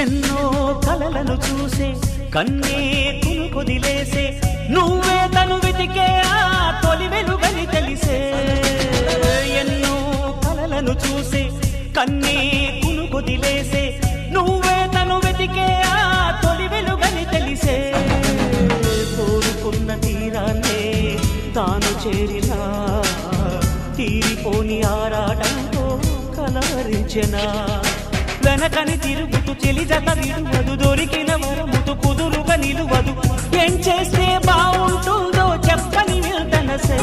ఎన్నో కలలను చూసే కన్నే కొదిలేసే నువ్వే తను వెతికే ఆ తొలి వెలుగని తెలిసే ఎన్నో కలలను చూసే కన్నే కొదిలేసే నువ్వే తను వెతికే ఆ తొలి వెలుగని తెలిసే కోరుకున్న తీరాన్నే తాను చేరినా తీరిపోని ఆరాటంతో కలవరించెనా వెనకని తిరుగుతూ చెలి జత విడువదు దొరికిన వరముతు కుదురుగా నిలువదు ఏం చేస్తే బాగుంటుందో చెప్పని నిల్తనసే